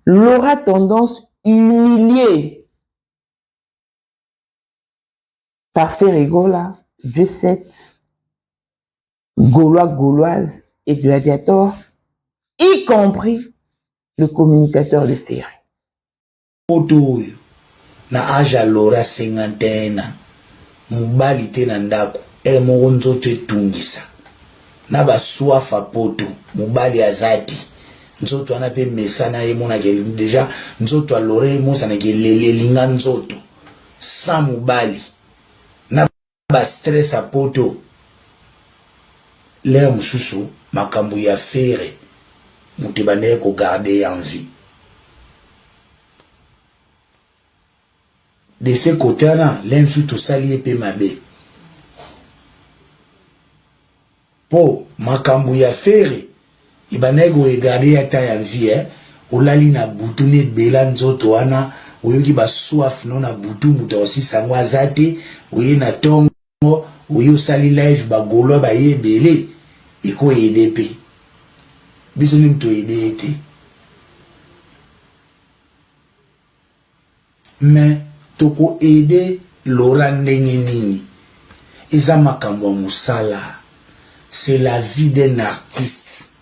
L'aura tendance humiliée par Ferregola, G7, Gaulois, Gauloises et Gladiator, y compris le communicateur de Ferré. Poto na aja Laura 51 mubali te na ndako moko nzoto etungisa na baswafa poto mubali azati nzoto wana pe mesana ye mona ke deja nzoto a Laura mosana ke lelinga nzoto sa mubali na ba stress a poto l'air mususu makambo ya Ferré mutibane ko garder en vie. De ce côté-là, l'insulte sali pe mabe. Po makambu ya Ferré, ibanego egade ya ta ya vie, olali na butu ne bela nzoto wana, oyoki ba soif no na butu muta osi sangwa zate, oye na tongo, oyo sali live ba golo ba ye bele, iko edepe. Biso ni mto ete. Mais toko aider Laura ndenge nini eza makambo musala. C'est la vie d'un artiste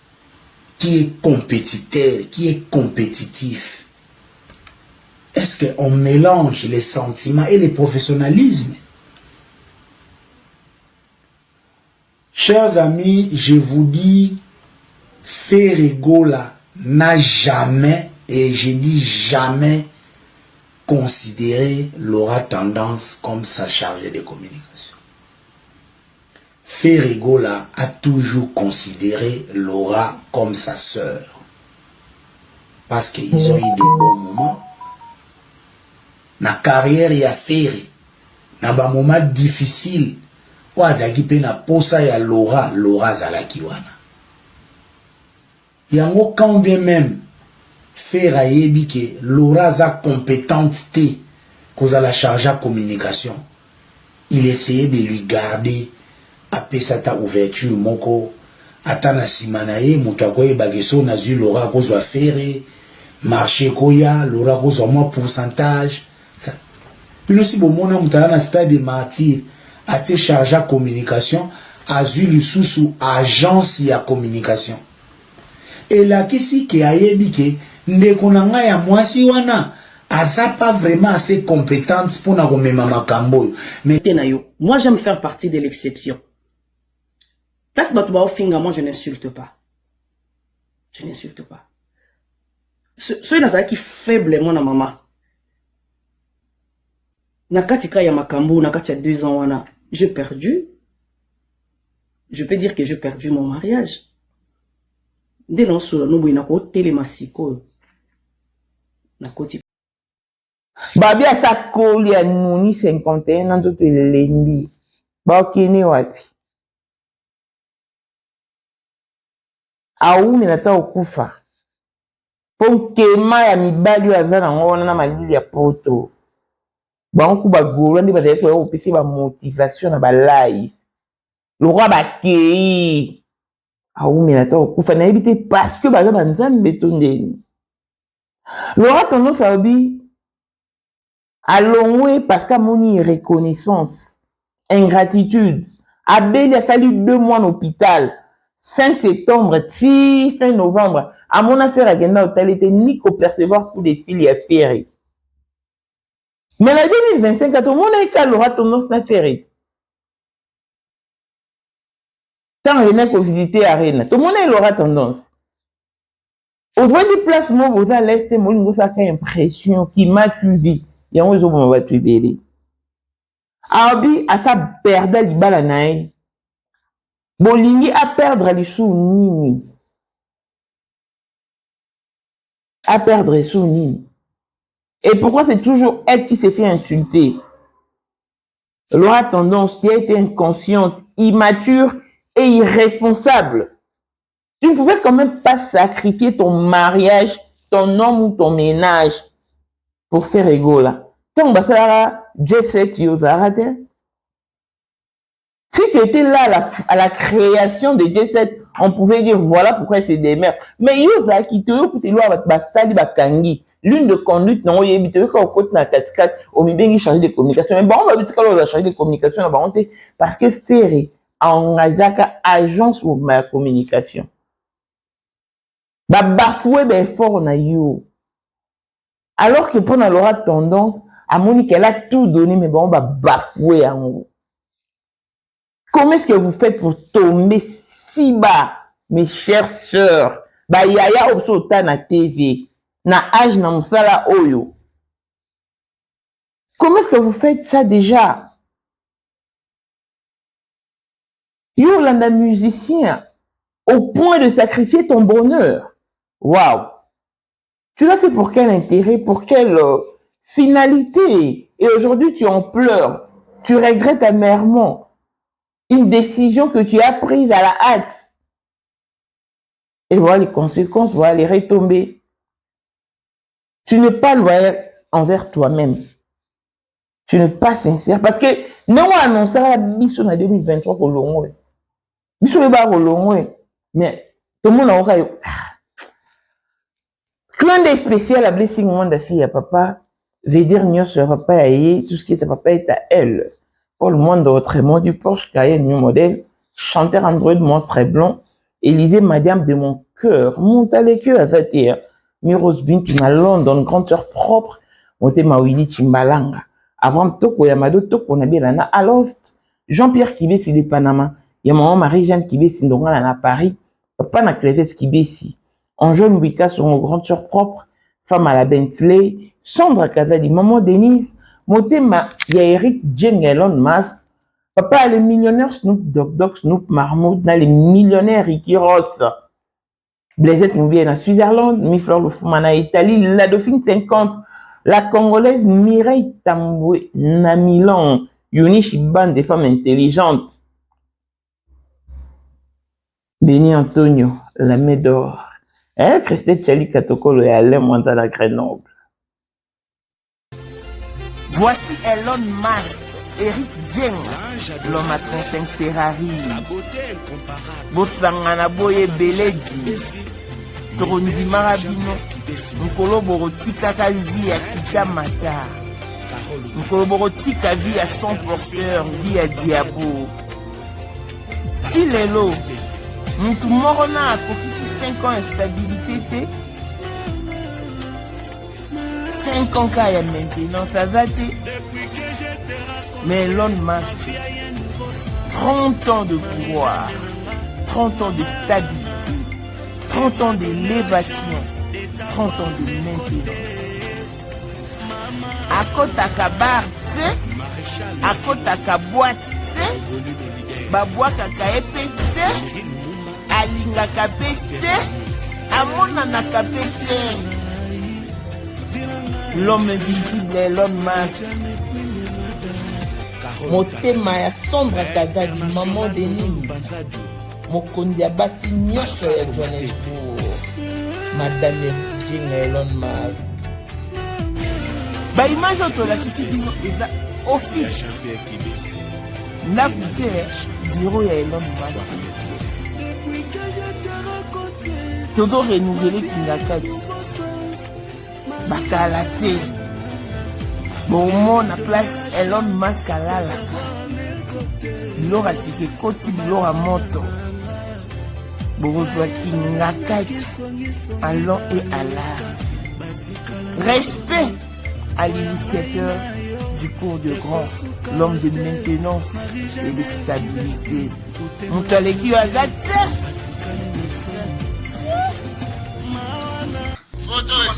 qui est compétiteur, qui est compétitif. Est-ce qu'on mélange les sentiments et le professionnalisme? Chers amis, je vous dis, Ferregola n'a jamais, et je dis jamais, considérer Laura Tendance comme sa chargée de communication. Ferregola a toujours considéré Laura comme sa sœur. Parce qu'ils ont eu des bons moments. Na carrière ya Ferré, na ba moment difficile, oazaki pe na posa ya Laura, Laura zalaki wana. Yango quand bien même Ferré ayebi que Laura za compétente te cause la charge à communication. Il essayait de lui garder après sa ouverture moko atana simanaye mutakoye bageso na zu Laura cause wa Ferré marché koya Laura cause wa moins pourcentage ça. Puis aussi bon mona mutana na stade de martyr a été chargé à communication a zu le sous agence ya communication. Et là kisi ki ayebi que ndekonanga ya mwasi wana aza pas vraiment assez compétente pour na komema makambo. Mais moi j'aime faire partie de l'exception. Place batuba ofinga, moi je n'insulte pas. Je n'insulte pas. Ceux na qui faiblement na mama. Nakatika ya makambo, nakati ya 2 ans wana, j'ai perdu. Je peux dire que j'ai perdu mon mariage. Dès non solo no boina ko telemasiko. Nakoti. Babi asa koli ya nuni 51 nanzo telembi. Ba okene wapi? Aumi nata okufa. Ponkema ya mibali aza na ngona na malili ya poto. Banku ba golo ndi ba deko yo pesi ba motivation na ba live. Le roi ba kei. Aumi nata okufa na ebite parce que baza banzambe tondeni. Le roi tendance à obi allongé parce qu'à mon reconnaissance, ingratitude. Abel a fallu 2 mois en hôpital. Fin septembre, fin novembre. À mon affaire à Genda, il était ni qu'au percevoir coup des fils à Ferré. Mais en 2025, quand tout le monde a écrit l'aura tendance à Ferré. Tant il y a visiter Arena, tout le monde a l'aura tendance. Au droit du placement, vous allez laisser mon impression qui m'a tué. Il y a un jour où on va tuer. Abi a sa perda libala nae. Bolingi a perdre les sous nini. À perdre sous nini. Et pourquoi c'est toujours elle qui s'est fait insulter? Laura Tendance, qui a été inconsciente, immature et irresponsable. Tu ne pouvais quand même pas sacrifier ton mariage, ton homme ou ton ménage pour faire Ferregola. Tant que ça G7 Yozarate. Si tu étais là à la création de G7, on pouvait dire voilà pourquoi c'est des mères. Mais yo za quitté yo koute lo ba sali ba kangi. L'une de conduite non yebi te ko côté na 4x4 au mibengi changer de communication. Mais bon on va dire que changer de communication na ba parce que Ferré engagaka agence pour ma communication. Ba bafoué ben fort na yo. Alors que pendant l'aura tendance à Monique elle a tout donné mais bon on va bafouer en haut. Comment est-ce que vous faites pour tomber si bas, mes chères sœurs? Bah, yaya obsota na TV, na âge na msala oyo. Comment est-ce que vous faites ça déjà? Yolanda musicien, au point de sacrifier ton bonheur. Waouh! Tu l'as fait pour quel intérêt, pour quelle finalité? Et aujourd'hui, tu en pleures. Tu regrettes amèrement une décision que tu as prise à la hâte. Et voilà les conséquences, voilà les retombées. Tu n'es pas loyal envers toi-même. Tu n'es pas sincère. Parce que, non, on annonce la mission en 2023 pour l'Ongue. Mission le bar au Longue. Mais, tout le monde a eu. Clin d'œil spécial à Blessing Wanda fille à papa. Veut dire, n'y a papa à tout ce qui est à papa est à elle. Paul Mondo, autrement du Porsche Cayenne New Model, chanteur Android monstre et blond, Élisée Madame de mon cœur, monte les queues à 21, Miros Bintina London, grande sœur propre, monte Mawili Timbalanga, Abraham Toko Yamado Toko Nabilana à Lost, Jean-Pierre Kibesi de Panama, Yamaman Marie-Jeanne Kibesi Ndongala à Paris, Papa na Cléves Kibesi, Anjou Mbika son grande sœur propre, femme à la Bentley, Sandra Kazadi, Maman Denise, Motema, il y a Eric Jeng Elon Musk, papa les millionnaires Snoop Dogg, Snoop Marmoud, les millionnaires Ricky Ross, Blaisette Moubier en Suisse-Irlande, Miflor Lufumana Italie, la Dauphine 50, la Congolaise Mireille Tamboué, na Milan, Yunichi Band des femmes intelligentes, Béni Antonio, la Médor, Christelle Chali Katokolo et Alain Montana à Grenoble. Voici Elon Musk, Eric Jeng, l'homme à 35 Ferrari, Bossangana Boye Beledi, Torondi Marabino, Nkolo Borotika Kazi à Kikamata, Nkolo Borotika vie à son porteur, vie à Diabo. Il est l'eau, Moutou Morona a coquille 5 ans instabilité. 5 ans qu'il y a maintenant, ça va te. Mais Elon Musk, 30 ans de pouvoir, 30 ans de stabilité, 30 ans d'élévation, 30 ans de maintenance. À côté à Kabar, à côté à Kaboite, Baboua Kakaepete, Alinga Kapete, Amona Nakapete. L'homme invisible Elon Musk. Motema ya Sandra Kazadi, maman Denise. Mokondi ya basi nyonso ya Johannesburg. Madame Jeng Elon Musk. Ba image oto la kiti bino eza office. Na bute bureau ya Elon Musk. Todo renouveler Kingakati. Bakala te. Bon, na place Elon Musk à la bilora sike koti bilora moto. Borozwa Kingakati à long et à large. Respect à l'initiateur du cours de grand, l'homme de maintenance et de stabilité. Moutaleki Azate. Photo est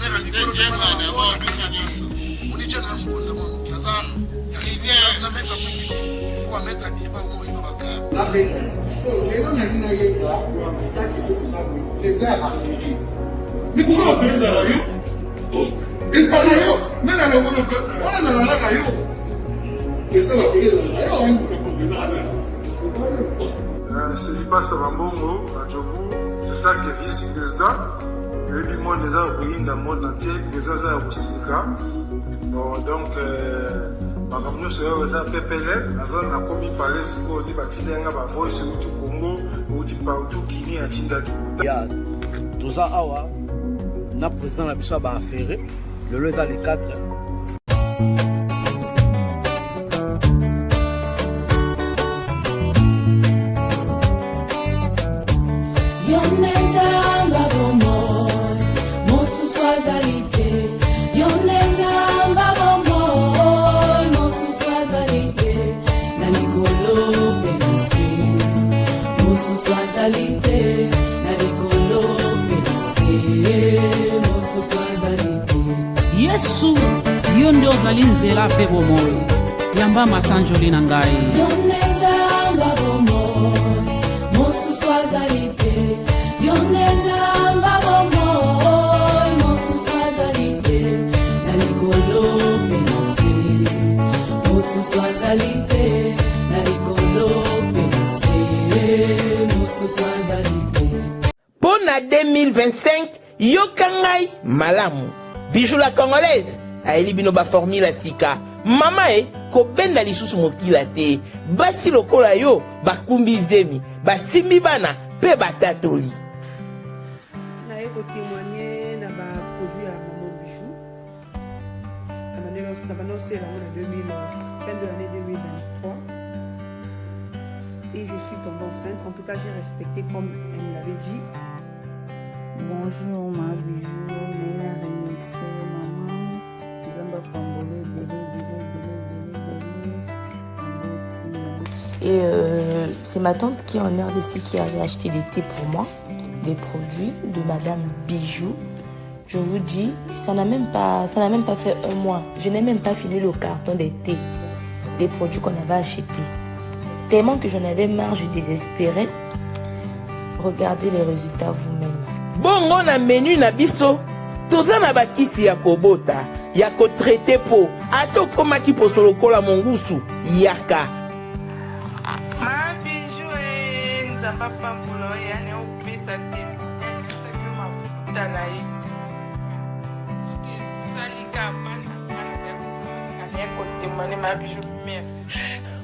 c'est pas ça va bon mot, c'est ça qui est vice-président. Le monde est dans le monde entier, les gens sont bon, donc, ma communauté c'est un PPL, on a commis parler si on dit que tu as un voice sur le Congo, ou petit partout qui n'y a tinda tout. Ya toza awa na président na biso ba affaire le eza les 4 Yesu yo ndio ozali nzela mpe bomoi yamba masanjoli na ngai Pour na 2025, yokangai malamu. Bijou la congolaise, aeli bino ba formule sika. Mama ko benda lisusu mokila te. Basi lokola yo, bakumbi zemi, basimbi bana, pe batatoli. Na eko témoigner na ba produit à Maman Bijou. Na bano c'est la fin de l'année 2023. Et je suis tombée enceinte. En tout cas, j'ai respecté comme elle me l'avait dit. Bonjour ma bijou, Néna remixé maman, Zamba Pambole, Et c'est ma tante qui est en RDC qui avait acheté des thés pour moi, des produits de Madame Bijou. Je vous dis, ça n'a même pas fait un mois. Je n'ai même pas fini le carton des thés, des produits qu'on avait achetés. Tellement que j'en avais marre, je désespérais. Regardez les résultats vous-même. Bongo na menu na biso, toza na bakisi ya kobota, ya ko traité po, ato koma ki posolo kola mongusu, yaka. Ma bijou nzamba pambulo yani opesa te. Saki mafuta na ye. Salika bana ya kotemane ma bijou merci.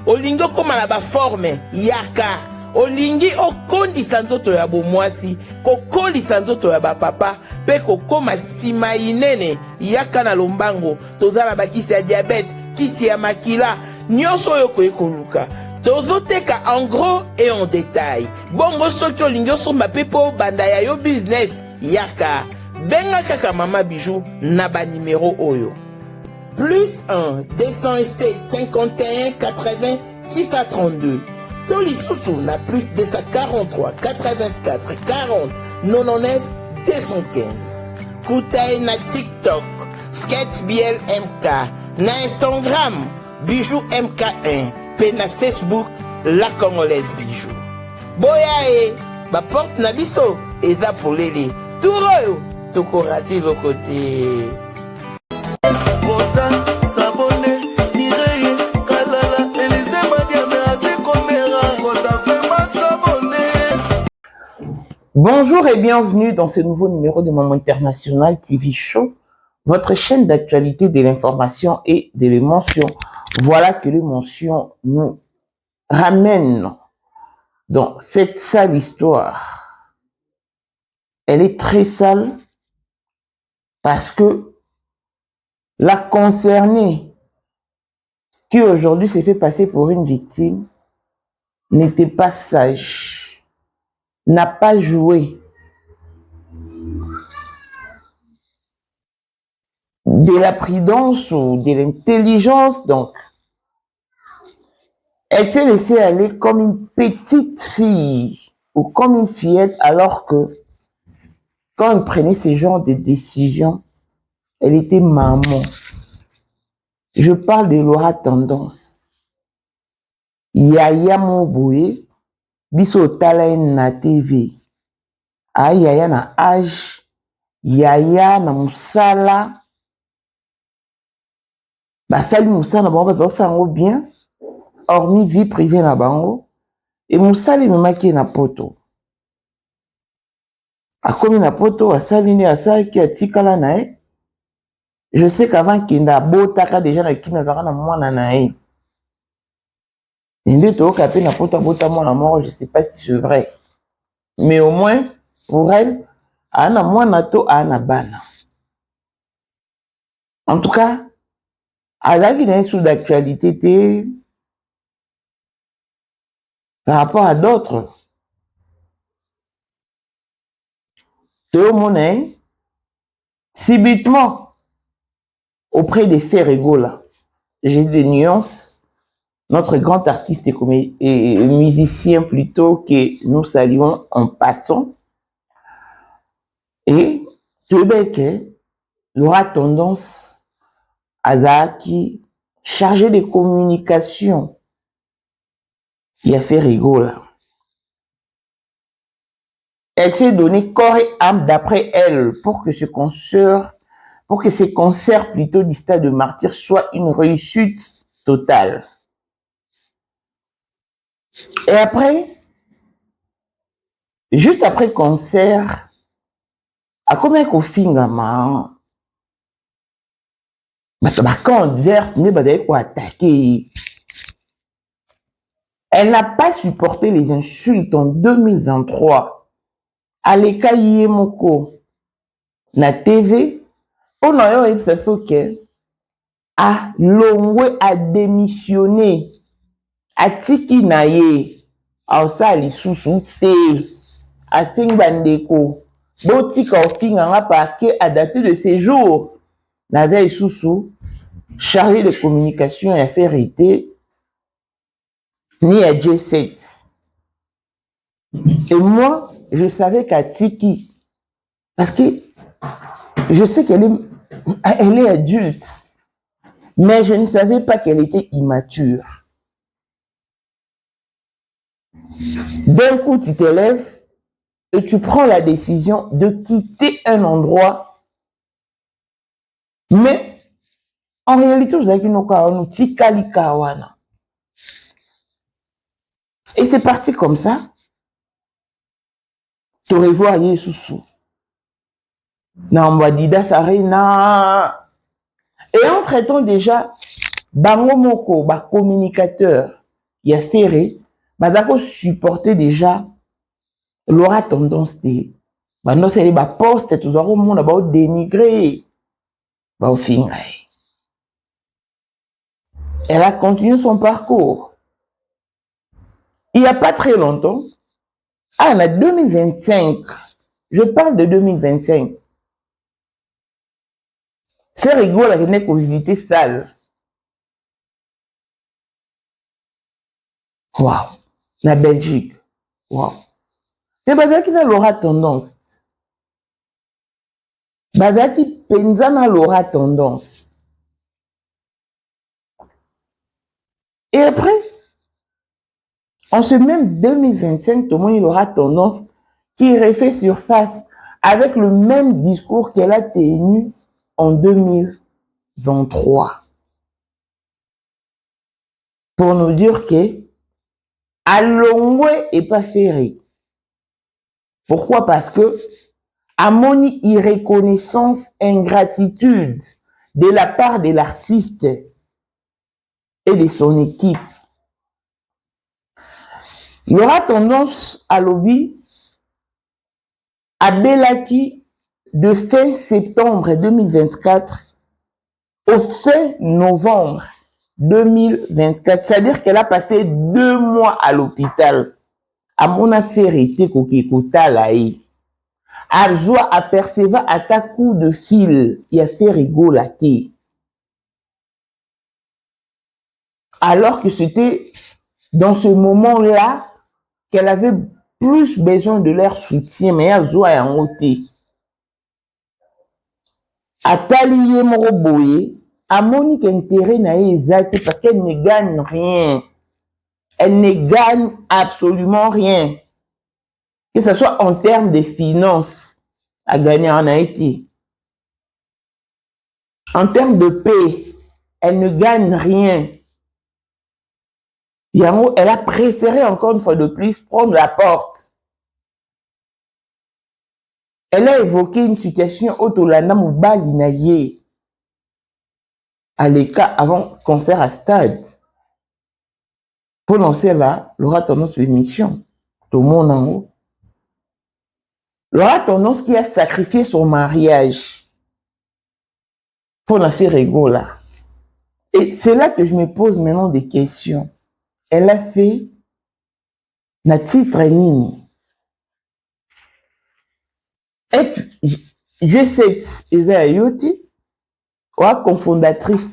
Olingo koma na ba forme, yaka. Olingi okondisa nzoto ya bomwasi, kokolisa nzoto ya bapapa, pe kokoma sima inene, yaka na lombango, toza na bakisi ya diabète, kisi ya makila, nyonso yo koyekoluka. Tozoteka en gros et en détail. Bongo soki olingi osomba pe po banda ya yo business, yaka. Benga kaka Mama Bijou na ba numéro oyo. Plus 1 207 51 80 632. Toli Soussou na plus 243 84 40 99 215. Koutaï na TikTok, Sketch BL MK, na Instagram, Bijou MK1, pe na Facebook, La Congolaise Bijou. Boya ba porte na biso, eza polele. Touroyo, toko raté le côté. Bonjour et bienvenue dans ce nouveau numéro de Maman International TV Show, votre chaîne d'actualité, de l'information et de l'émotion. Voilà que l'émotion nous ramène dans cette sale histoire. Elle est très sale parce que la concernée qui aujourd'hui s'est fait passer pour une victime n'était pas sage, n'a pas joué de la prudence ou de l'intelligence. Donc, elle s'est laissée aller comme une petite fille ou comme une fillette, alors que quand elle prenait ce genre de décision, elle était maman. Je parle de Laura Tendance. Yaya Moboye, biso tala na TV. Ay yaya na âge, yaya na musala. Basali musala bango bazo sango bien, hormis vie privée na bango. Et musali memaki na poto. Akomi na poto, asali ni asali ki atikala na ye. Je sais qu'avant qu'il n'a botaka déjà na kina zaka na mwana na ye. Nde to kapé na poto bota mwana mort, je sais pas si c'est vrai. Mais au moins, pour elle, ana mwana to ana bana. En tout cas, elle a sous d'actualité par rapport à d'autres. Tout le monde, subitement, auprès des faits régaux là, j'ai des nuances. Notre grand artiste et musicien plutôt que nous saluons en passant. Et Québec aura tendance à qui chargé de communication. Il a fait rigoler. Elle s'est donné corps et âme d'après elle pour que ces concerts plutôt du Stade de Martyrs soient une réussite totale. Et après, juste après le concert, à combien qu'on finit quand adverse n'est pas quoi attaquer. Elle n'a pas supporté les insultes en 2023. Aleka Yemoko na TV, on a eu ça que a Longwe a démissionné. A tiki na ye, a osali susu te, a singbandeko. Botika ofinganga parce que à dater de ces jours, la veille susu, chargé de communication et affaires été, ni à J7. Et moi, je savais qu'à Tiki, parce que je sais qu'elle est adulte, mais je ne savais pas qu'elle était immature. D'un coup, tu te lèves et tu prends la décision de quitter un endroit, mais en réalité, vous avez une tikali kawana. Et c'est parti comme ça. Tu revois Yesusu. Nambadida Sarena. Et en traitant déjà, Bangomoko, communicateur, il a ferré, Badako supporter déjà l'aura tendance de. Maintenant, c'est les postes, tout ça, au monde, va dénigrer. Au fin. Elle a continué son parcours. Il n'y a pas très longtemps, en 2025, je parle de 2025, c'est rigolo la renée qu'on visitait salle. Waouh, la Belgique. Waouh. C'est pas ça qui aura tendance. Bazaki Penzana aura tendance. Et après, en ce même 2025, tout le monde aura tendance qui refait surface avec le même discours qu'elle a tenu en 2023. Pour nous dire que Alongwe est pas ferré. Pourquoi? Parce que à mon irreconnaissance, ingratitude de la part de l'artiste et de son équipe. Il aura tendance à lobby à Belaki de fin septembre 2024 au fin novembre 2024. C'est-à-dire qu'elle a passé 2 mois à l'hôpital. À mon affaire était kokekota laï. Arzoa aperceva à ta coup de fil et a fait rigolater. Alors que c'était dans ce moment-là qu'elle avait plus besoin de leur soutien, mais Arzoa est en ôté. Ataliye Moroboye, a Monique intérêt n'a exact parce qu'elle ne gagne rien. Elle ne gagne absolument rien. Que ce soit en termes de finances à gagner en Haïti. En termes de paix, elle ne gagne rien. Yango, elle a préféré encore une fois de plus prendre la porte. Elle a évoqué une situation Otolana Moubali Naye à l'écart avant concert à stade. Pour lancer là, l'aura tendance d'émission. Tout le monde en haut. Il aura tendance qui a sacrifié son mariage pour la faire rigola. Et c'est là que je me pose maintenant des questions. Elle a fait na titre nini. Je sais, Eza Yoti, ou confondatrice,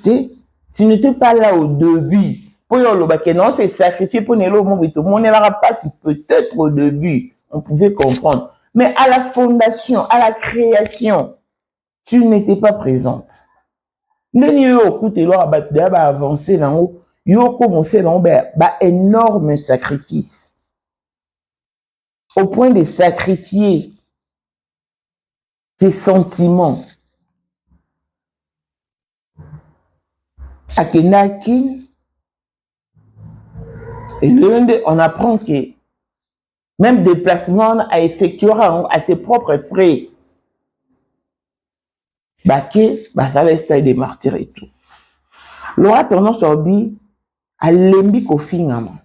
tu n'étais pas là au début. Pour le non, c'est sacrifié pour Nélo Mobito. On n'ira pas si peut-être au début, on pouvait comprendre. Mais à la fondation, à la création, tu n'étais pas présente. Neni yo koute lo abattu ba avancer là haut, yo commencé là ba énorme sacrifice. Au point de sacrifier tes sentiments. À Kenakin, et on apprend que même déplacement à effectuera à ses propres frais. Ça laisse des martyrs et tout. L'aura tendance à l'embi finalement.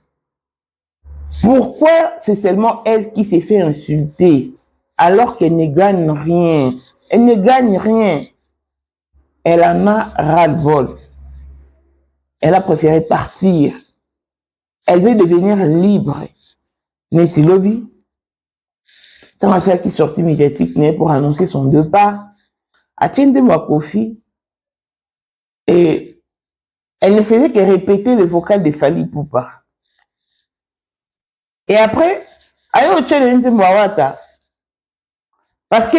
Pourquoi c'est seulement elle qui s'est fait insulter alors qu'elle ne gagne rien? Elle ne gagne rien. Elle en a ras-le-bol. Elle a préféré partir. Elle veut devenir libre. Mais si lobby, tant à faire qui sortit médiatique pour annoncer son départ, à Tiende Wakofi, et elle ne faisait que répéter le vocal de Fali Poupa. Et après, ayo Tiende Mwawata, parce que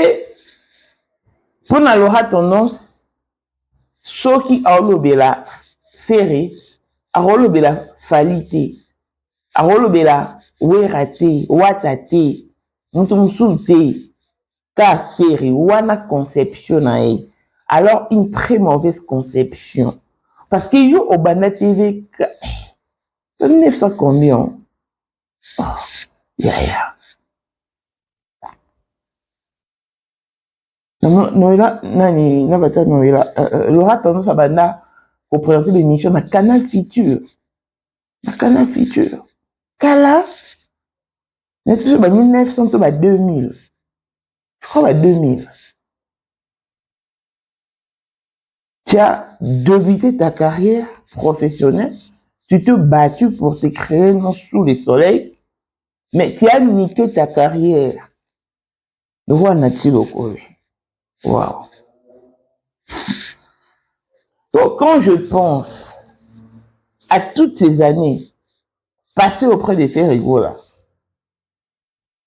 pour n'aura tendance, ceux qui a l'obéla ferré, a l'obéla falité, a l'obéla ouerate, watate, mutumsulte, ka ferré, wana conception nae. Alors une très mauvaise conception. Parce que yo au Bana TV, 900 combien? Oh, yeah. Noëlla, nani, nabata Noëlla, l'aura tendance à Bana pour présenter l'émission à Canal Futur. À Canal Futur. Kala, n'est-ce pas 1900 ou 2000? Je crois 2000. Tu as débuté ta carrière professionnelle, tu t'es battu pour te créer non sous le soleil, mais tu as niqué ta carrière. Le roi Nati Lokole. Waouh. Donc, quand je pense à toutes ces années passées auprès de ces rigoles-là,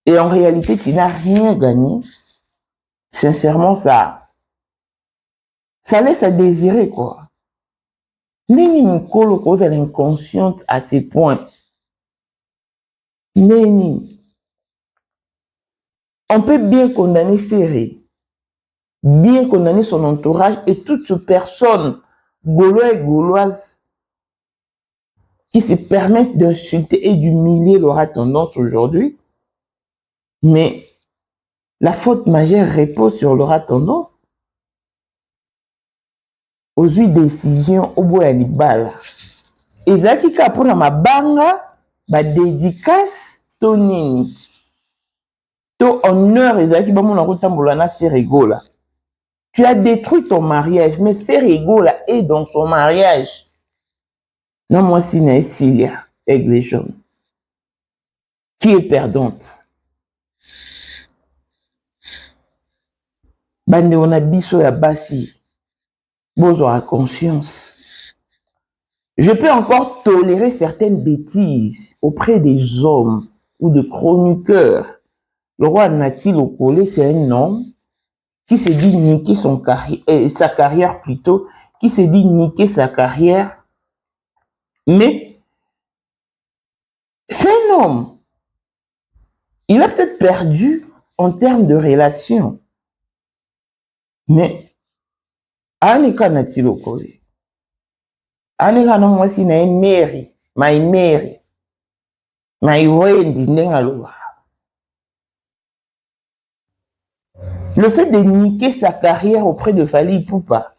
et en réalité, tu n'as rien gagné, sincèrement, ça laisse à désirer, quoi. Neni Mukolo cause elle est inconsciente à ces points. Neni. On peut bien condamner Ferré, bien condamner son entourage et toute personne gauloise et gauloise qui se permettent d'insulter et d'humilier l'aura tendance aujourd'hui. Mais la faute majeure repose sur l'aura tendance. Aux décisions au bout de l'ibala. Et là qui a pour ma banga, ba dédicace tonini. To honneur et là qui va mon rotambolana c'est rigola. Tu as détruit ton mariage, mais c'est rigola est dans son mariage. Non, moi si n'est Cilia, aigle jaune. Qui est perdante? Bande on a biso ya basi. Besoin de conscience. Je peux encore tolérer certaines bêtises auprès des hommes ou de chroniqueurs. Le roi Nati Lokole, c'est un homme qui s'est dit niquer sa carrière plutôt, qui s'est dit niquer sa carrière. Mais c'est un homme. Il a peut-être perdu en termes de relations. Mais Anika Nati Lokole. Anika non moi si na Mary, my Wendy Nengaloa. Le fait de niquer sa carrière auprès de Fali Poupa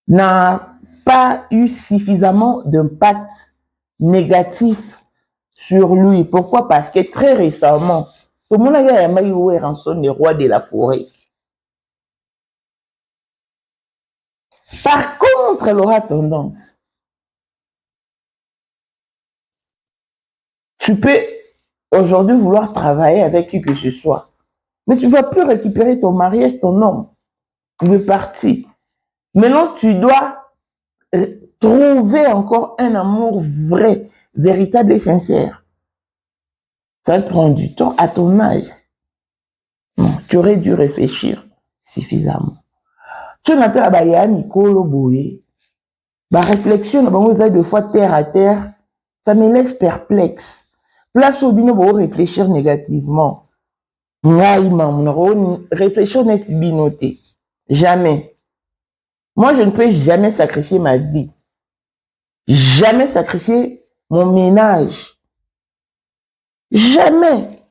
n'a pas eu suffisamment d'impact négatif sur lui. Pourquoi? Parce que très récemment, Tout le monde a dit Ranson, le roi de la forêt. Par contre, elle aura tendance. Tu peux aujourd'hui vouloir travailler avec qui que ce soit, mais tu ne vas plus récupérer ton mariage, ton homme. Il est parti. Maintenant, tu dois trouver encore un amour vrai, véritable et sincère. Ça prend du temps à ton âge. Non, tu aurais dû réfléchir suffisamment. Tu n'as pas la Nicolo Boé. Ma réflexion, deux fois terre à terre, ça me laisse perplexe. Place au bino pour réfléchir négativement. Réfléchir net binoté. Jamais. Moi, je ne peux jamais sacrifier ma vie. Jamais sacrifier mon ménage. Jamais.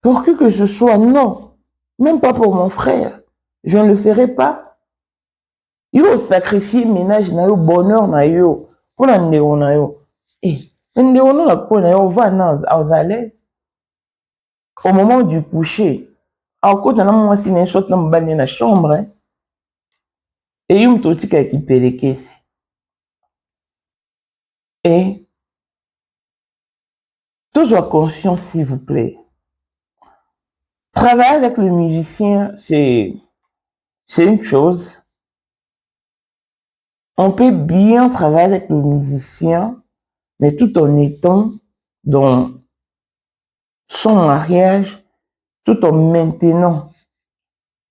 Pour qui que ce soit, non. Même pas pour mon frère. Je ne le ferai pas. Yo sacrifier ménage na yo, bonheur na yo. Pour la ndéo na yo. Ndéo na yo, va au moment du coucher. Alors, quand on a moi si une chose dans la chambre, et il me dit qu'il peut les caisses. Et toujours conscient, s'il vous plaît. Travailler avec le musicien, c'est une chose. On peut bien travailler avec le musicien, mais tout en étant dans son mariage, tout en maintenant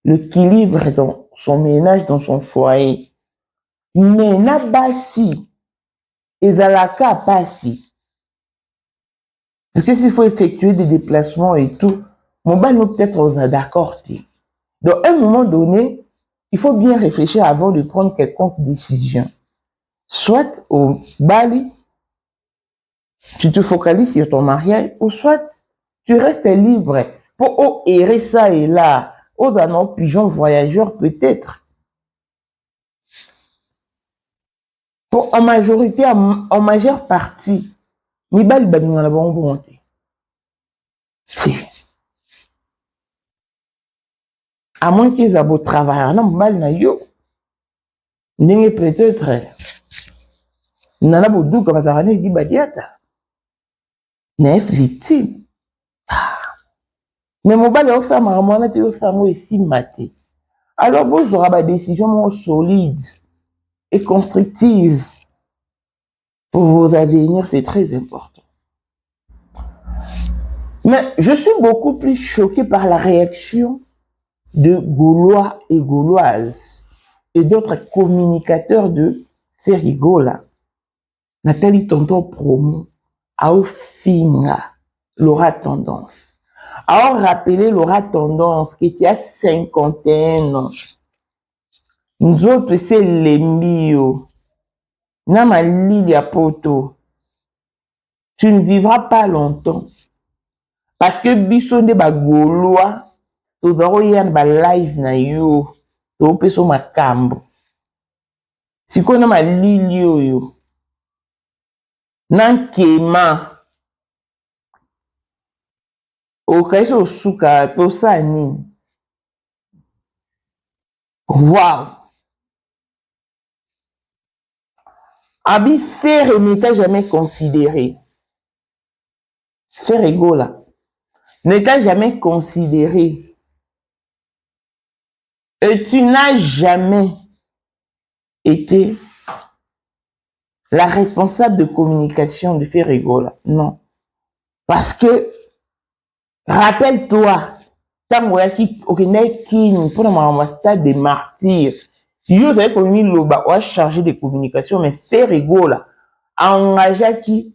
l'équilibre dans son ménage, dans son foyer. Mais na basi, ezalaka basi. Parce que s'il faut effectuer des déplacements et tout, mon bal nous peut-être on a d'accord. Donc, à un moment donné, il faut bien réfléchir avant de prendre quelconque décision. Soit au Bali, tu te focalises sur ton mariage, ou soit tu restes libre pour errer ça et là, aux anneaux pigeons voyageurs peut-être. Pour en majorité, en majeure partie, ni bali bali na bon bonté. Si. À moins qu'ils aient beau travailler, non bali na yo. N'est peut-être nana boudou comme ça dit badiata. N'est victime. Mais mon bali au femme à moi na te au femme est si maté. Alors vous aurez des décisions solides et constructives pour vos avenirs, c'est très important. Mais je suis beaucoup plus choquée par la réaction de Gaulois et Gauloises et d'autres communicateurs de Ferigola. Nathalie Tonton Promo, Aofinga, Laura Tendance. Alors rappeler Laura Tendance qui a 51 ans. Nous autres, c'est les mio. Nama Lilia Poto. Tu ne vivras pas longtemps. Parce que bisonde ba Gaulois, tozaro yan ba live na yo, to peso makambo. Siko na malilio yo. Nankema. Okaiso suka posa nini. Wow. Abi faire n'était jamais considéré. Faire égola. N'était jamais considéré. Et tu n'as jamais été la responsable de communication de Ferrigola. Non. Parce que, rappelle-toi, tant qui pour le stade des martyrs, yo avez commis l'oba, a chargé de communication, mais Ferrigola a engagé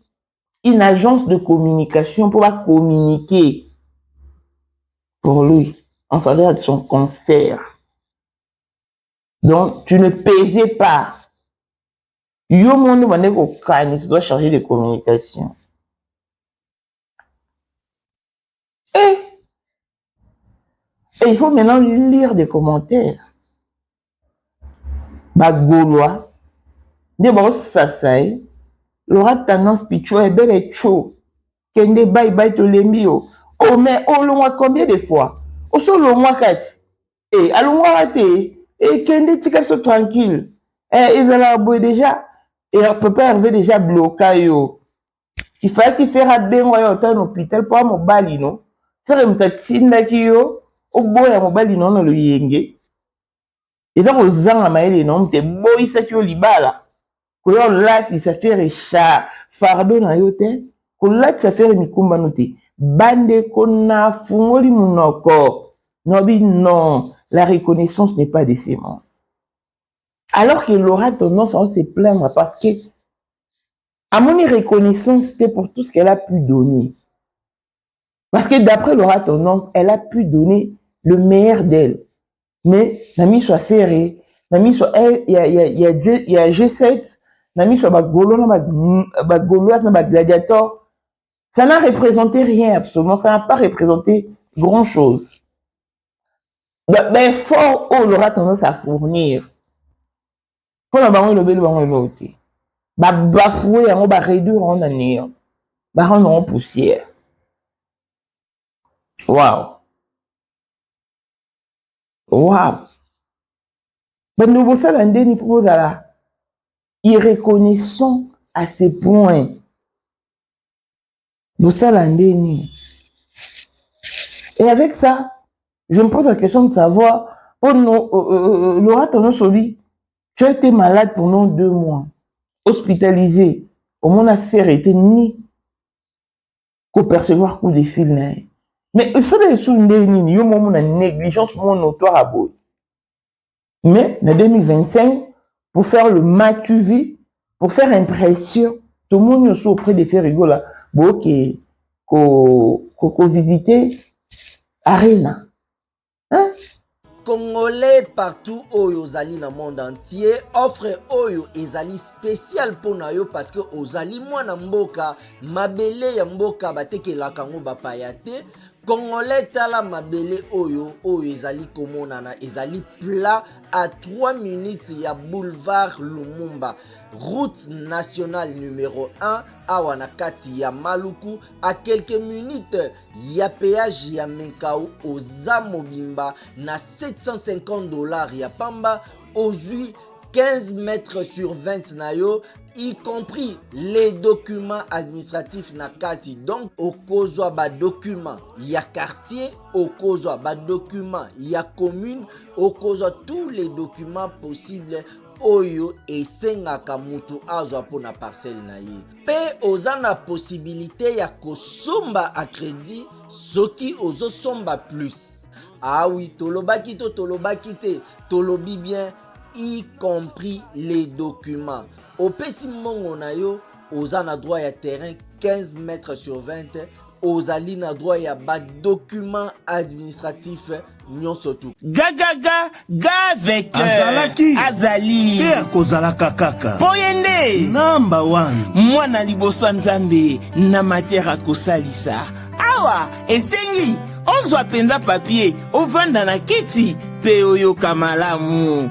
une agence de communication pour communiquer pour lui en faveur de son concert. Donc, tu ne pesais pas. Yo monde mané au calme, tu dois charger de communication. Et il faut maintenant lire des commentaires. Bah, Gaulois, des bons sasai, l'aura tendance pichou et belle et chou. Kende bye bye to l'embio. Oh, mais on l'a combien de fois? Au sol, le mois 4. Et allons rater. Et Kendi Tika soit tranquille. Et ils allaient déjà. Et papa avait déjà bloqué. Il fallait qu'il fasse un autant l'hôpital pour mon bali, non? C'est un petit nakio. Au bout de mon bali, non, le yenge. Et donc, aux gens à maïle, non, t'es boy, ça qui est au libala. Quand là, ça fait richard. Fardo na yote. Quand là, ça fait mikumba noté. Bande kona fungoli munoko. Non, la reconnaissance n'est pas de ces mots. Alors qu'il aura tendance à se plaindre parce que, à mon reconnaissance, c'était pour tout ce qu'elle a pu donner. Parce que d'après Laura Tendance, elle a pu donner le meilleur d'elle. Mais, Nami soit ferré, Nami soit, il y a G7, Nami soit bagolo, gladiator. Ça n'a représenté rien, absolument. Ça n'a pas représenté grand chose. Ben, fort, on aura tendance à fournir. Quand on va le bel l'autre. Bafouer, on va réduire en année. On va rendre en poussière. Wow. Ben, nous voulons faire un déni pour la irreconnaissant à ce point. Vous savez un déni. Et avec ça, je me pose la question de savoir, Laura Tendance Oli, tu as été malade pendant 2 mois, hospitalisé. Au moins, l'affaire était ni qu'au percevoir coup de fil. Mais il faut des il y a une négligence notoire à bout. Mais en 2025, pour faire le matuvi, pour faire impression, tout le monde est auprès des faits rigola, qu'on visiter Arena. Hein? Congolais partout oyo ozali na monde entier offre oyo ezali spécial pona yo parce que ozali mwana mboka mabele ya mboka batekelaka ngo bapaya te. Congolais tala mabele oyo ezali komonana ezali plat à 3 minutes ya boulevard Lumumba, route nationale numéro 1 awa na kati ya Maluku, à quelques minutes ya péage ya Menkau oza mobimba na $750 ya pamba ozui 15 mètres sur 20 na yo, y compris les documents administratifs na kati. Donc okozwa ba document ya quartier, okozwa ba document ya commune, okozwa tous les documents possibles oyo esengaka mutu azwa pona parcelle na ye. Pe oza na possibilité ya kosomba a crédit soki ozo somba plus. Ah oui, tolobaki to tolobaki te, tolobi bien, y compris les documents. Au pesi mongo na yo, oza na droit ya terrain 15 mètres sur 20, ozali na droit ya ba document administratif nyonso tu. Ga avec azali te akozalaka kaka poyende number 1 mwana liboso nzambe na matière akosalisa awa esengi ozwa penza papier ovanda na kiti pe oyoka malamu.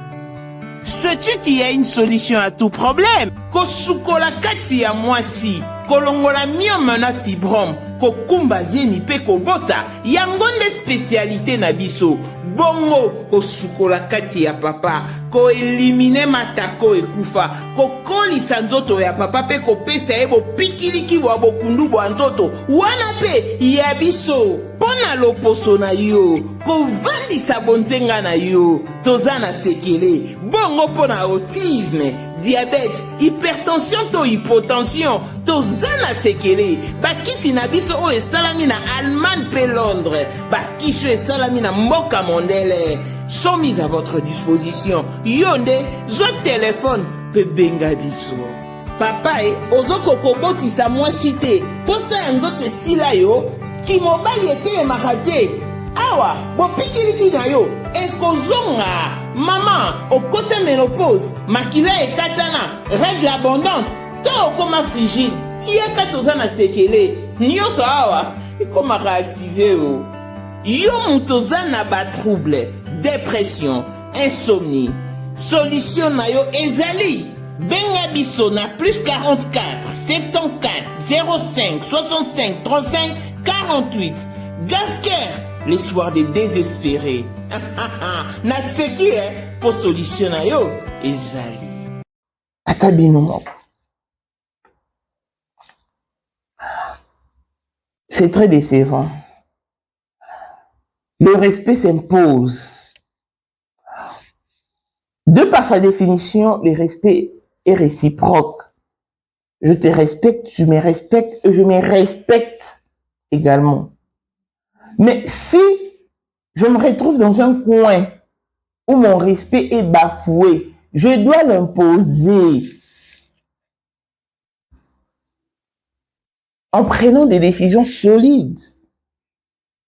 Sais-tu qu'il y a une solution à tout problème? Kosukola kati ya mwasi, kolongola myome na fibrome, kokumba zeni pe kobota, yangonde spécialité na biso. Bongo kosukola kati ya papa, ko elimine matako ekufa, ko kolisa nzoto ya papa pe kopesa ebo pikiliki wa bokundu bwa nzoto, wana pe ya biso. Pona loposo na yo, kovandisa bonzenga na yo, tozana sekele, bongo pona autisme, diabète, hypertension to hypotension, tozana sekele, bakisi na biso o esalami na Allemagne pe Londres, bakisho esalami na mboka mondele, sont mis à votre disposition. Yonde, zo téléphone, pe benga biso. Papa ozoko kobotisa mwasi te, posta ya nzoto esila yo, ki mobali etelemaka te. Awa bopikiliki na yo ekozonga. Mama okota ménopause, makila ekatana, règle abondante, to okoma frigide, yeka tozana sekele, nyonso awa ekomaka activé o. Yo mutozana ba trouble, dépression, insomnie, solution na yo ezali. Benga biso na plus 44 74 05 65 35 48. Gasker, l'espoir des désespérés. Na seki pour solution na yo ezali. Ata bino moko. C'est très décevant. Le respect s'impose. De par sa définition, le respect est réciproque. Je te respecte, tu me respectes et je me respecte également. Mais si je me retrouve dans un coin où mon respect est bafoué, je dois l'imposer en prenant des décisions solides.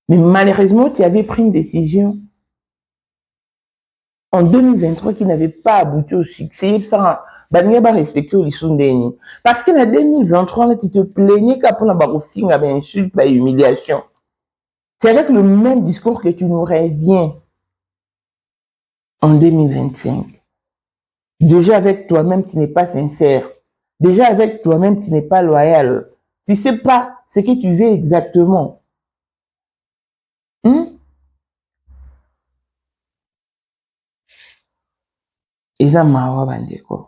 Mais malheureusement, tu avais pris une décision en 2023 qui n'avait pas abouti au succès sans respecter l'Isundeni. Parce que en 2023, là, tu te plaignais qu'après la barousine avait insulte, la humiliation. C'est avec le même discours que tu nous reviens en 2025. Déjà avec toi-même, tu n'es pas sincère. Déjà avec toi-même, tu n'es pas loyal. Tu ne sais pas ce que tu veux exactement. Et ça m'a bandeko.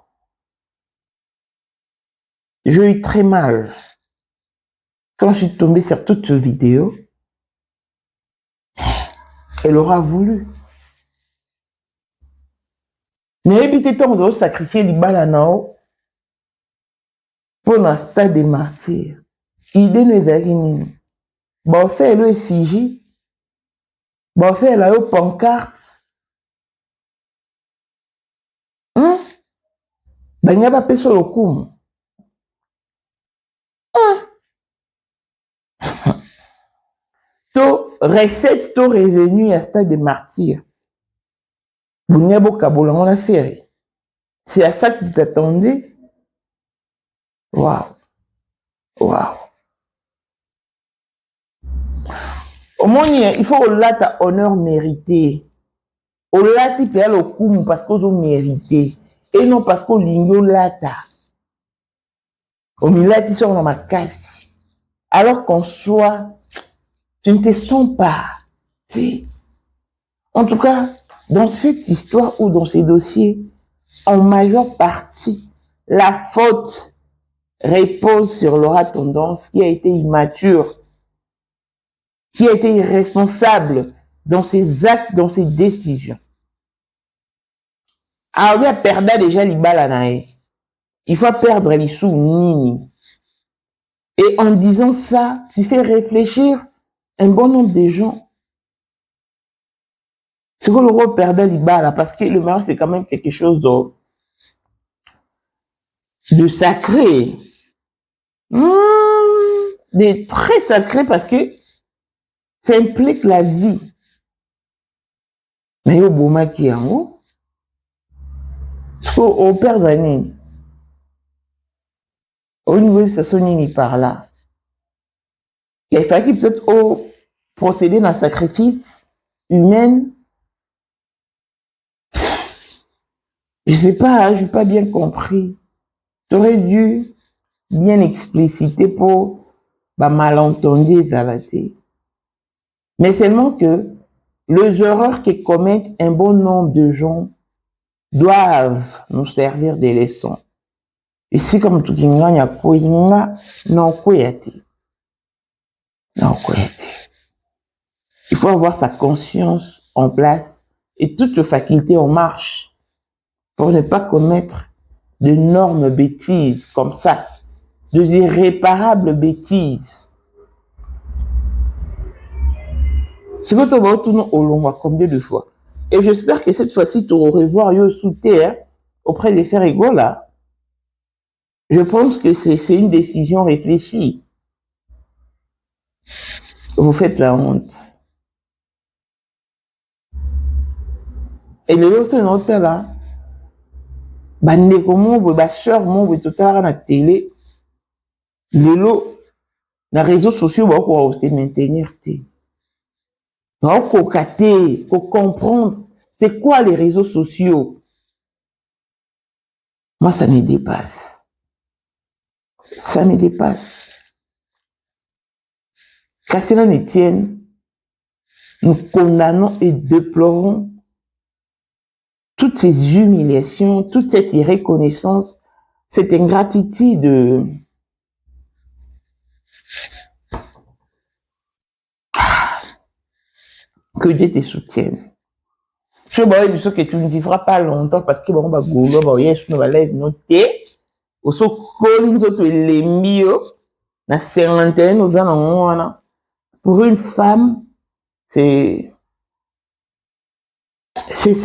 J'ai eu très mal quand je suis tombée sur toute cette vidéo. Elle aura voulu. Mais évitez tant de sacrifier les balanao pour un stade de martyrs. Idée ne veut rien. Bon, c'est le effigie. Bon, c'est la pancarte. Ben, il n'y a pas sur le coup. To recette, to revenu à stade de martyr. Vous n'avez pas qu'à la faire. C'est à ça que tu t'attendais. Waouh. Waouh. Au moins, il faut que l'ata honneur mérité. Au lati peut aller au coup parce qu'ils ont mérité. Et non parce qu'on l'igno lata. Au milati sur la macasse. Alors qu'en soi, tu ne te sens pas. En tout cas, dans cette histoire ou dans ces dossiers, en majeure partie, la faute repose sur Laura Tondance qui a été immature, qui a été irresponsable dans ses actes, dans ses décisions. Alors, il a perdu déjà les balles. Il faut perdre les sous nini. Et en disant ça, tu fais réfléchir un bon nombre de gens. C'est que le roi perdait les balles parce que le mariage, c'est quand même quelque chose de sacré. De très sacré parce que ça implique la vie. Mais il y a beaucoup de qui en haut. Parce qu'on perd nini. Au niveau de sa sonini par là. Il fallait peut-être procéder dans le sacrifice humain. Je sais pas, je n'ai pas bien compris. Tu aurais dû bien expliciter pour malentendu zalaté. Mais seulement que les erreurs que commettent un bon nombre de gens doivent nous servir de leçons. Ici, comme tout le monde, non, il faut avoir sa conscience en place et toutes ses facultés en marche pour ne pas commettre d'énormes bêtises comme ça, de irréparables bêtises. C'est que tu vas retourner au long combien de fois. Et j'espère que cette fois-ci, tu vas revoir yo soutien auprès des frères égaux là. Je pense que c'est une décision réfléchie. Vous faites la honte. Et le lot, c'est notre là. Bandeko mo, soeur mo, total à la télé. Le lot, les réseaux sociaux, on va se maintenir. On va comprendre c'est quoi les réseaux sociaux. Moi, ça me dépasse. Ça me dépasse. Cassina Etienne, Nous condamnons et déplorons toutes ces humiliations, toute cette irreconnaissance, cette ingratitude. Que Dieu te soutienne. Je sais que tu ne vivras pas longtemps parce que bon, bah, golo, bah, yes, nous va lève noté. Au so, colline, tu es les mieux. Na cinquantaine, nous en pour une femme, c'est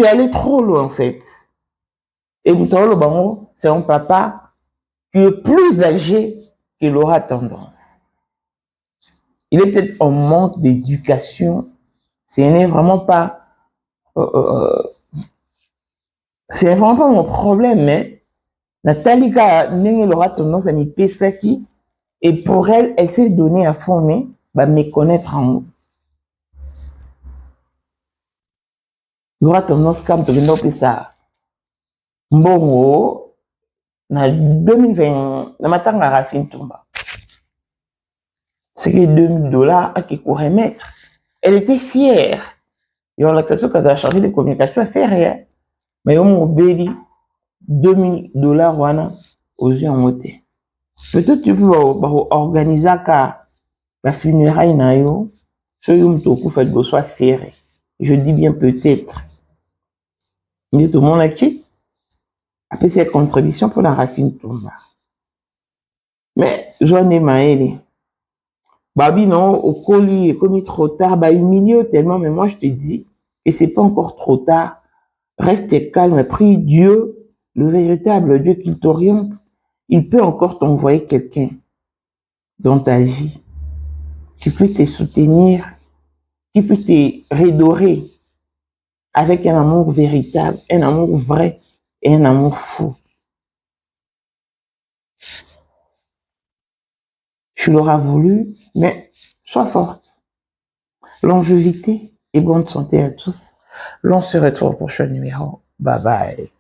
aller trop loin, en fait. Et Moutalo Bango, c'est un papa qui est plus âgé qu'il aura tendance. Il est peut-être en manque d'éducation. Ce n'est vraiment pas c'est vraiment pas mon problème, mais Nathalie elle aura tendance à m'y péter et pour elle, elle s'est donnée à fond, mais bah, me connaître en mots. Il aura tendance comme tu veux ça. Bon, na 2020, na matanga Racine Toumba. C'est que $2000 à qui courait mettre. Elle était fière. Et on l'a question qu'elle a chargé de communication, elle fait rien. Mais on m'a dit $2000 wana aux yeux en moté. Peut-être tu peux organiser la funéraille na yo, so yo mtoko fait de soit serré. Je dis bien peut-être. Mais tout le monde là-dessus. Après cette contribution pour la Racine Toumba. Mais j'en ai maëlé. Babi non, au colis est commis trop tard, bah humilié tellement, mais moi je te dis que c'est pas encore trop tard. Reste calme, prie Dieu, le véritable Dieu qui t'oriente. Il peut encore t'envoyer quelqu'un dans ta vie qui puisse te soutenir, qui puisse te redorer avec un amour véritable, un amour vrai et un amour fou. Tu l'auras voulu, mais sois forte. Longévité et bonne santé à tous. L'on se retrouve au prochain numéro. Bye bye.